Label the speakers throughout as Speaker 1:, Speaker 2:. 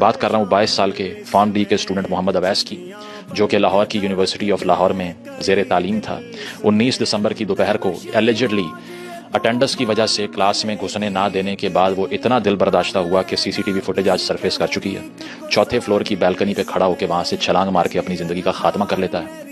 Speaker 1: بات کر رہا ہوں 22 سال کے فارم ڈی کے اسٹوڈنٹ محمد اویس کی، جو کہ لاہور کی یونیورسٹی آف لاہور میں زیر تعلیم تھا۔ 19 دسمبر کی دوپہر کو ایلیجڈلی اٹینڈنس کی وجہ سے کلاس میں گھسنے نہ دینے کے بعد وہ اتنا دل برداشتہ ہوا کہ سی سی ٹی وی فوٹیج آج سرفیس کر چکی ہے۔ چوتھے فلور کی بالکنی پہ کھڑا ہو کے وہاں سے چھلانگ مار کے اپنی زندگی کا خاتمہ کر لیتا ہے۔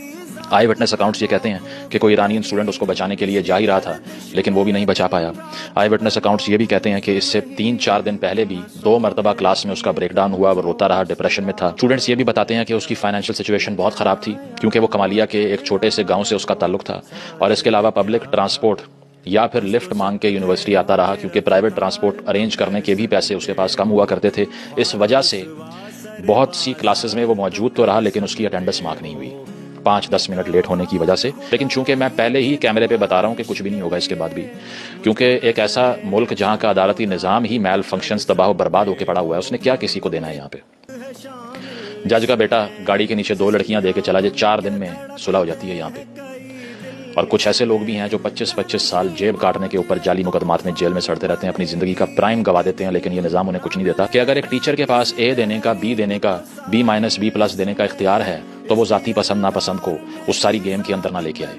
Speaker 1: آئی وٹنس اکاؤنٹس یہ کہتے ہیں کہ کوئی ایرانین اسٹوڈنٹ اس کو بچانے کے لیے جا ہی رہا تھا، لیکن وہ بھی نہیں بچا پایا۔ آئی وٹنس اکاؤنٹس یہ بھی کہتے ہیں کہ اس سے 3-4 دن پہلے بھی 2 مرتبہ کلاس میں اس کا بریک ڈاؤن ہوا، وہ روتا رہا، ڈپریشن میں تھا۔ اسٹوڈنٹس یہ بھی بتاتے ہیں کہ اس کی فائنینشیل سچویشن بہت خراب تھی، کیونکہ وہ کمالیہ کے ایک چھوٹے سے گاؤں سے اس کا تعلق تھا، اور اس کے علاوہ پبلک ٹرانسپورٹ یا پھر لفٹ مانگ کے یونیورسٹی آتا رہا، کیونکہ پرائیویٹ ٹرانسپورٹ ارینج کرنے کے بھی پیسے اس کے پاس کم ہوا کرتے تھے۔ اس وجہ سے بہت سی کلاسز میں وہ موجود تو رہا، لیکن اس کی اٹینڈنس مارک نہیں ہوئی 5-10 منٹ لیٹ ہونے کی وجہ سے۔ لیکن چونکہ میں پہلے ہی کیمرے پہ بتا رہا ہوں کہ کچھ بھی نہیں ہوگا اس کے بعد بھی، کیونکہ ایک ایسا ملک جہاں کا عدالتی نظام ہی میل فنکشنز تباہ و برباد ہو کے پڑا ہوا ہے، اس نے کیا کسی کو دینا ہے یہاں پہ؟ جج کا بیٹا گاڑی کے نیچے 2 لڑکیاں دے کے چلا جائے، 4 دن میں صلح ہو جاتی ہے یہاں پہ۔ اور کچھ ایسے لوگ بھی ہیں جو 25-25 سال جیب کاٹنے کے اوپر جعلی مقدمات میں جیل میں سڑتے رہتے ہیں، اپنی زندگی کا پرائم گوا دیتے ہیں، لیکن یہ نظام انہیں کچھ نہیں دیتا کہ اگر ایک ٹیچر کے پاس اے دینے کا، بی دینے کا، B-B+ دینے کا اختیار ہے، تو وہ ذاتی پسند ناپسند کو اس ساری گیم کے اندر نہ لے کے آئے۔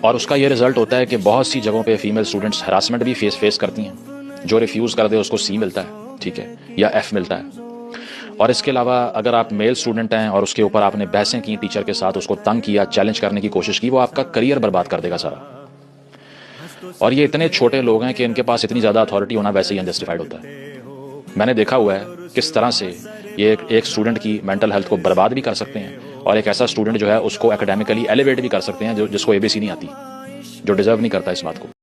Speaker 1: اور اس کا یہ رزلٹ ہوتا ہے کہ بہت سی جگہوں پہ فیمیل اسٹوڈنٹس ہراسمنٹ بھی فیس کرتی ہیں۔ جو ریفیوز کر دے اس کو C ملتا ہے، ٹھیک ہے، یا F ملتا ہے۔ اور اس کے علاوہ اگر آپ میل اسٹوڈنٹ ہیں اور اس کے اوپر آپ نے بحثیں کی ٹیچر کے ساتھ، اس کو تنگ کیا، چیلنج کرنے کی کوشش کی، وہ آپ کا کریئر برباد کر دے گا سارا۔ اور یہ اتنے چھوٹے لوگ ہیں کہ ان کے پاس اتنی زیادہ اتھارٹی ہونا ویسے ہی انجسٹیفائڈ ہوتا ہے۔ میں نے دیکھا ہوا ہے کس طرح سے یہ ایک اسٹوڈنٹ کی مینٹل ہیلتھ کو برباد بھی کر سکتے ہیں، اور ایک ایسا اسٹوڈنٹ جو ہے اس کو اکیڈیمکلی ایلیویٹ بھی کر سکتے ہیں جس کو ABC نہیں آتی، جو ڈیزرو نہیں کرتا اس بات کو۔